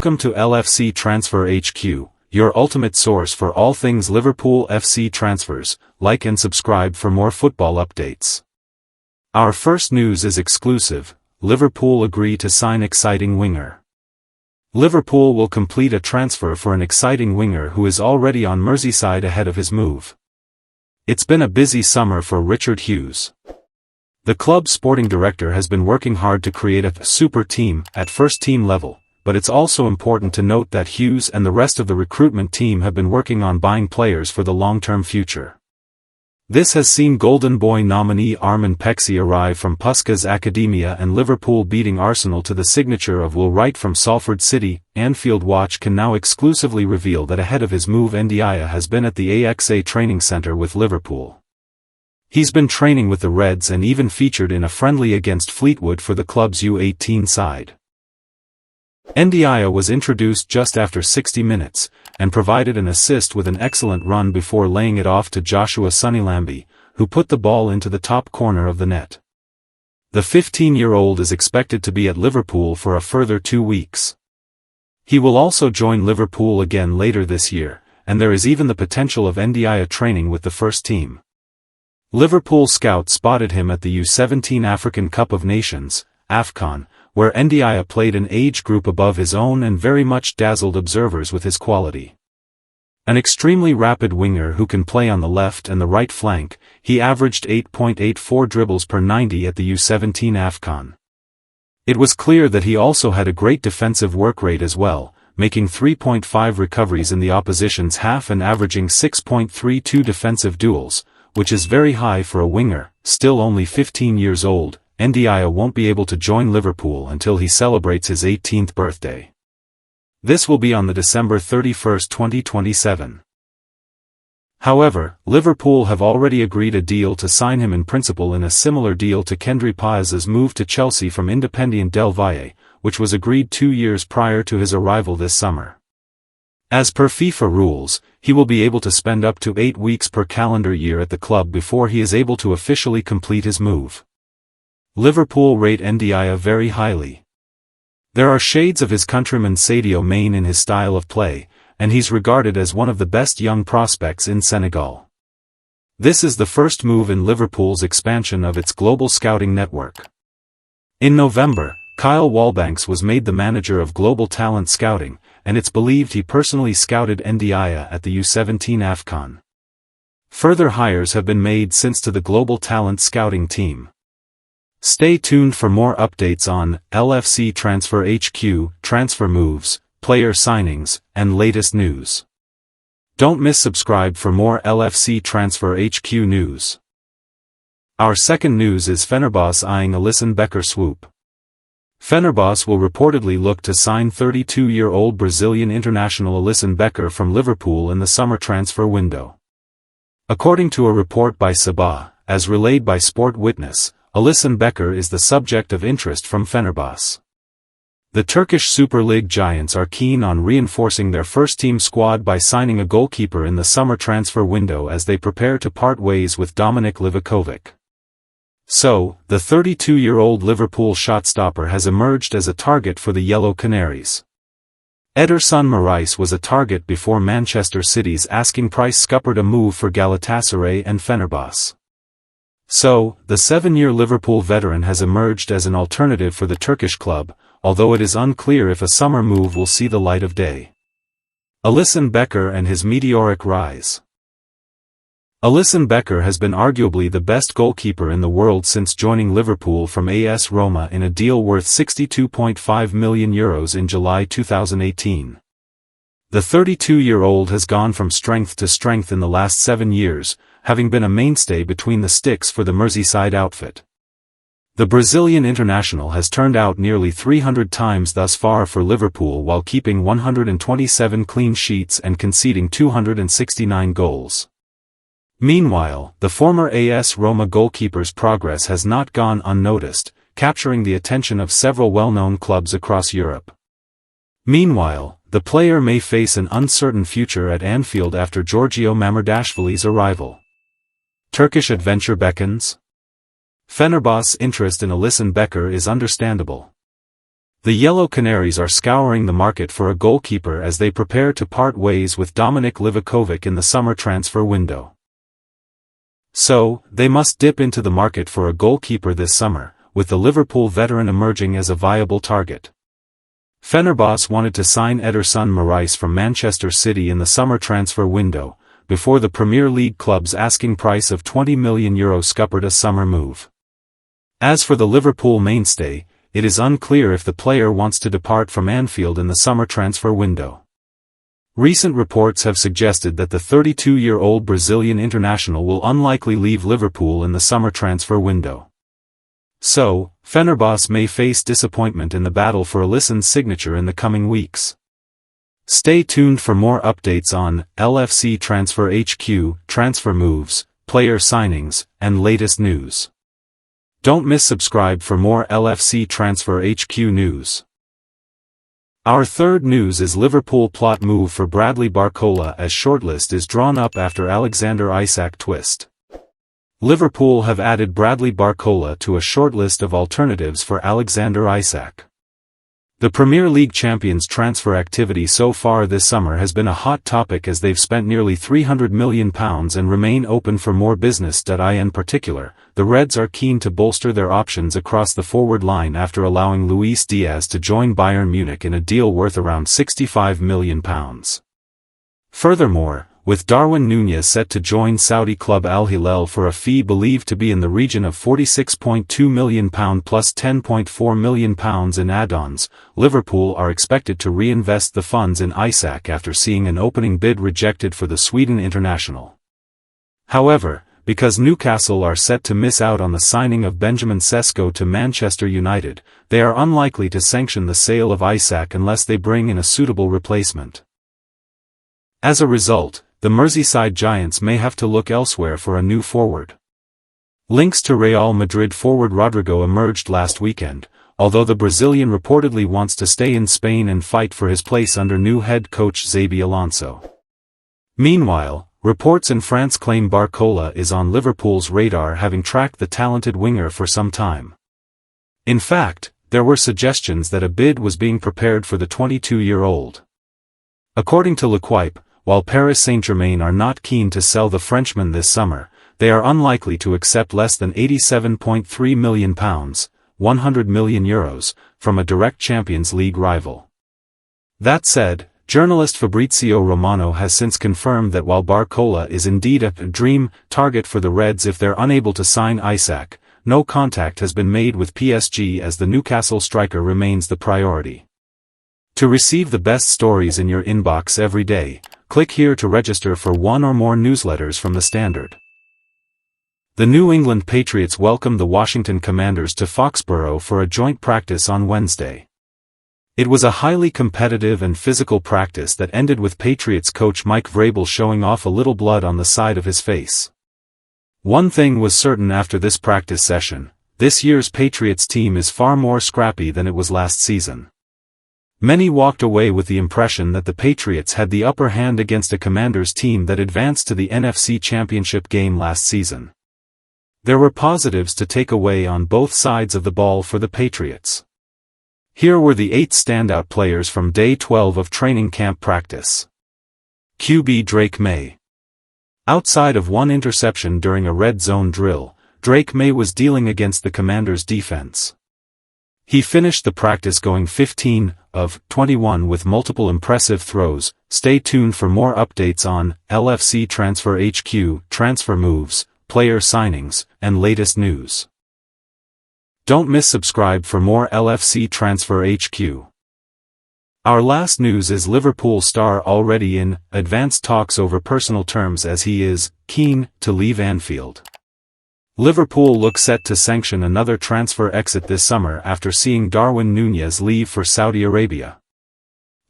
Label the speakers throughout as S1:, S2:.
S1: Welcome to LFC Transfer HQ, your ultimate source for all things Liverpool FC transfers. Like and subscribe for more football updates. Our first news is exclusive. Liverpool agree to sign exciting winger. Liverpool will complete a transfer for an exciting winger who is already on Merseyside ahead of his move. It's been a busy summer for Richard Hughes. The club's sporting director has been working hard to create a super team at first team level, but it's also important to note that Hughes and the rest of the recruitment team have been working on buying players for the long-term future. This has seen Golden Boy nominee Armin Pexi arrive from Puskás Academia and Liverpool beating Arsenal to the signature of Will Wright from Salford City. Anfield Watch can now exclusively reveal that ahead of his move Ndiaye has been at the AXA training centre with Liverpool. He's been training with the Reds and even featured in a friendly against Fleetwood for the club's U18 side. Ndiaye was introduced just after 60 minutes, and provided an assist with an excellent run before laying it off to Joshua Sunilambi, who put the ball into the top corner of the net. The 15-year-old is expected to be at Liverpool for a further 2 weeks. He will also join Liverpool again later this year, and there is even the potential of Ndiaye training with the first team. Liverpool scouts spotted him at the U17 African Cup of Nations, AFCON, where Ndiaye played an age group above his own and very much dazzled observers with his quality. An extremely rapid winger who can play on the left and the right flank, he averaged 8.84 dribbles per 90 at the U17 AFCON. It was clear that he also had a great defensive work rate as well, making 3.5 recoveries in the opposition's half and averaging 6.32 defensive duels, which is very high for a winger, still only 15 years old. Ndiaye won't be able to join Liverpool until he celebrates his 18th birthday. This will be on the December 31, 2027. However, Liverpool have already agreed a deal to sign him in principle in a similar deal to Kendry Páez's move to Chelsea from Independiente del Valle, which was agreed 2 years prior to his arrival this summer. As per FIFA rules, he will be able to spend up to 8 weeks per calendar year at the club before he is able to officially complete his move. Liverpool rate Ndiaye very highly. There are shades of his countryman Sadio Mane in his style of play, and he's regarded as one of the best young prospects in Senegal. This is the first move in Liverpool's expansion of its global scouting network. In November, Kyle Wallbanks was made the manager of Global Talent Scouting, and it's believed he personally scouted Ndiaye at the U17 AFCON. Further hires have been made since to the Global Talent Scouting team. Stay tuned for more updates on LFC Transfer HQ, transfer moves, player signings, and latest news. Don't miss subscribe for more LFC Transfer HQ news. Our second news is Fenerbahce eyeing Alisson Becker swoop. Fenerbahce will reportedly look to sign 32-year-old Brazilian international Alisson Becker from Liverpool in the summer transfer window. According to a report by Sabah, as relayed by Sport Witness, Alisson Becker is the subject of interest from Fenerbahce. The Turkish Super League giants are keen on reinforcing their first-team squad by signing a goalkeeper in the summer transfer window as they prepare to part ways with Dominik Livakovic. So, the 32-year-old Liverpool shotstopper has emerged as a target for the Yellow Canaries. Ederson Moraes was a target before Manchester City's asking price scuppered a move for Galatasaray and Fenerbahce. So, the 7-year Liverpool veteran has emerged as an alternative for the Turkish club, although it is unclear if a summer move will see the light of day. Alisson Becker and his meteoric rise. Alisson Becker has been arguably the best goalkeeper in the world since joining Liverpool from AS Roma in a deal worth €62.5 million in July 2018. The 32-year-old has gone from strength to strength in the last 7 years, having been a mainstay between the sticks for the Merseyside outfit. The Brazilian international has turned out nearly 300 times thus far for Liverpool while keeping 127 clean sheets and conceding 269 goals. Meanwhile, the former AS Roma goalkeeper's progress has not gone unnoticed, capturing the attention of several well-known clubs across Europe. Meanwhile, the player may face an uncertain future at Anfield after Giorgio Mamardashvili's arrival. Turkish adventure beckons? Fenerbahce's interest in Alisson Becker is understandable. The Yellow Canaries are scouring the market for a goalkeeper as they prepare to part ways with Dominik Livakovic in the summer transfer window. So, they must dip into the market for a goalkeeper this summer, with the Liverpool veteran emerging as a viable target. Fener Boss wanted to sign Ederson Moraes from Manchester City in the summer transfer window, before the Premier League club's asking price of €20 million scuppered a summer move. As for the Liverpool mainstay, it is unclear if the player wants to depart from Anfield in the summer transfer window. Recent reports have suggested that the 32-year-old Brazilian international will unlikely leave Liverpool in the summer transfer window. So, Fenerbahce may face disappointment in the battle for Alyssen's signature in the coming weeks. Stay tuned for more updates on LFC Transfer HQ, transfer moves, player signings, and latest news. Don't miss subscribe for more LFC Transfer HQ news. Our third news is Liverpool plot move for Bradley Barcola as shortlist is drawn up after Alexander Isak twist. Liverpool have added Bradley Barcola to a shortlist of alternatives for Alexander Isak. The Premier League champions' transfer activity so far this summer has been a hot topic as they've spent nearly £300 million and remain open for more business. In particular, the Reds are keen to bolster their options across the forward line after allowing Luis Diaz to join Bayern Munich in a deal worth around £65 million. Furthermore, with Darwin Núñez set to join Saudi club Al Hilal for a fee believed to be in the region of £46.2 million plus £10.4 million in add-ons, Liverpool are expected to reinvest the funds in Isak after seeing an opening bid rejected for the Sweden international. However, because Newcastle are set to miss out on the signing of Benjamin Sesko to Manchester United, they are unlikely to sanction the sale of Isak unless they bring in a suitable replacement. As a result, the Merseyside Giants may have to look elsewhere for a new forward. Links to Real Madrid forward Rodrigo emerged last weekend, although the Brazilian reportedly wants to stay in Spain and fight for his place under new head coach Xabi Alonso. Meanwhile, reports in France claim Barcola is on Liverpool's radar, having tracked the talented winger for some time. In fact, there were suggestions that a bid was being prepared for the 22-year-old. According to L'Equipe, while Paris Saint-Germain are not keen to sell the Frenchman this summer, they are unlikely to accept less than £87.3 million, €100 million, from a direct Champions League rival. That said, journalist Fabrizio Romano has since confirmed that while Barcola is indeed a dream target for the Reds if they're unable to sign Isak, no contact has been made with PSG as the Newcastle striker remains the priority. To receive the best stories in your inbox every day, click here to register for one or more newsletters from the Standard. The New England Patriots welcomed the Washington Commanders to Foxborough for a joint practice on Wednesday. It was a highly competitive and physical practice that ended with Patriots coach Mike Vrabel showing off a little blood on the side of his face. One thing was certain after this practice session: this year's Patriots team is far more scrappy than it was last season. Many walked away with the impression that the Patriots had the upper hand against a Commanders team that advanced to the NFC Championship game last season. There were positives to take away on both sides of the ball for the Patriots. Here were the 8 standout players from Day 12 of training camp practice. QB Drake May. Outside of one interception during a red zone drill, Drake May was dealing against the Commanders' defense. He finished the practice going 15 of 21 with multiple impressive throws. Stay tuned for more updates on LFC Transfer HQ, transfer moves, player signings, and latest news. Don't miss subscribe for more LFC Transfer HQ. Our last news is Liverpool star already in advanced talks over personal terms as he is keen to leave Anfield. Liverpool look set to sanction another transfer exit this summer after seeing Darwin Núñez leave for Saudi Arabia.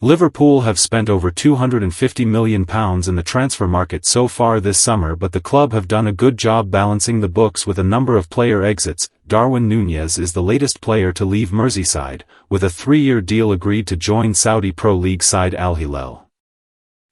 S1: Liverpool have spent over £250 million in the transfer market so far this summer, but the club have done a good job balancing the books with a number of player exits. Darwin Núñez is the latest player to leave Merseyside, with a 3-year deal agreed to join Saudi Pro League side Al Hilal.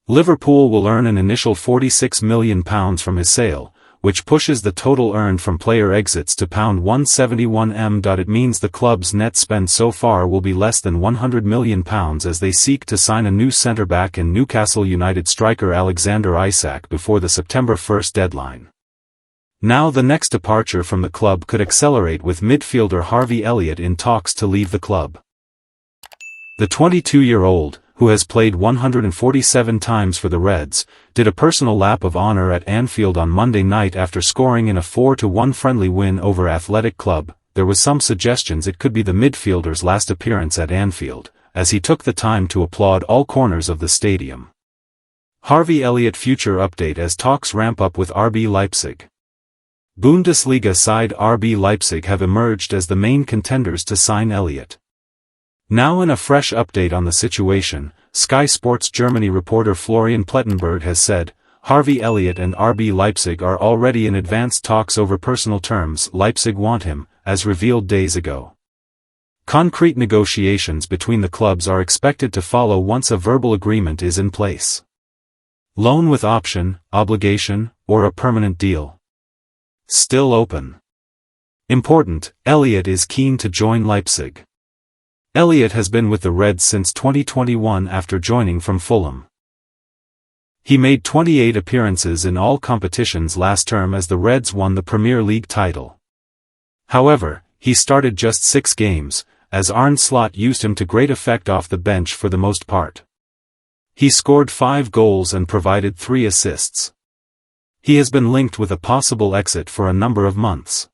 S1: Liverpool will earn an initial £46 million from his sale, which pushes the total earned from player exits to £171 m. It means the club's net spend so far will be less than £100 million as they seek to sign a new centre-back and Newcastle United striker Alexander Isak before the September 1st deadline. Now the next departure from the club could accelerate with midfielder Harvey Elliott in talks to leave the club. The 22-year-old, who has played 147 times for the Reds, did a personal lap of honour at Anfield on Monday night after scoring in a 4-1 friendly win over Athletic Club. There was some suggestions it could be the midfielder's last appearance at Anfield, as he took the time to applaud all corners of the stadium. Harvey Elliott future update as talks ramp up with RB Leipzig. Bundesliga side RB Leipzig have emerged as the main contenders to sign Elliott. Now in a fresh update on the situation, Sky Sports Germany reporter Florian Plettenberg has said, Harvey Elliott and RB Leipzig are already in advanced talks over personal terms. Leipzig want him, as revealed days ago. Concrete negotiations between the clubs are expected to follow once a verbal agreement is in place. Loan with option, obligation, or a permanent deal? Still open. Important, Elliott is keen to join Leipzig. Elliott has been with the Reds since 2021 after joining from Fulham. He made 28 appearances in all competitions last term as the Reds won the Premier League title. However, he started just 6 games, as Arne Slot used him to great effect off the bench for the most part. He scored 5 goals and provided 3 assists. He has been linked with a possible exit for a number of months.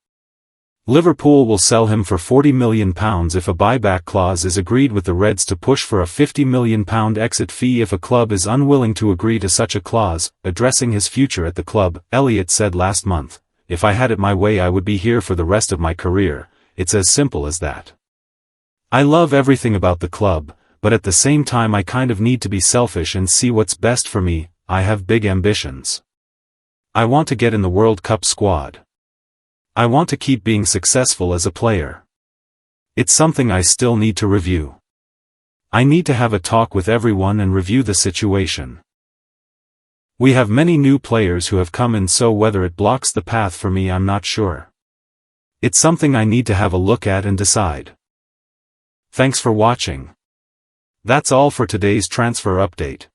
S1: Liverpool will sell him for £40 million if a buyback clause is agreed with the Reds to push for a £50 million exit fee if a club is unwilling to agree to such a clause. Addressing his future at the club, Elliott said last month, "If I had it my way I would be here for the rest of my career, it's as simple as that. I love everything about the club, but at the same time I kind of need to be selfish and see what's best for me. I have big ambitions. I want to get in the World Cup squad. I want to keep being successful as a player. It's something I still need to review. I need to have a talk with everyone and review the situation. We have many new players who have come in, so whether it blocks the path for me I'm not sure. It's something I need to have a look at and decide." Thanks for watching. That's all for today's transfer update.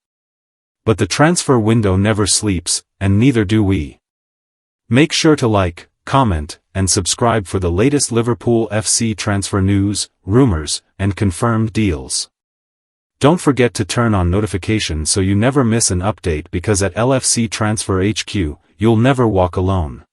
S1: But the transfer window never sleeps, and neither do we. Make sure to like, comment, and subscribe for the latest Liverpool FC transfer news, rumors, and confirmed deals. Don't forget to turn on notifications so you never miss an update, because at LFC Transfer HQ, you'll never walk alone.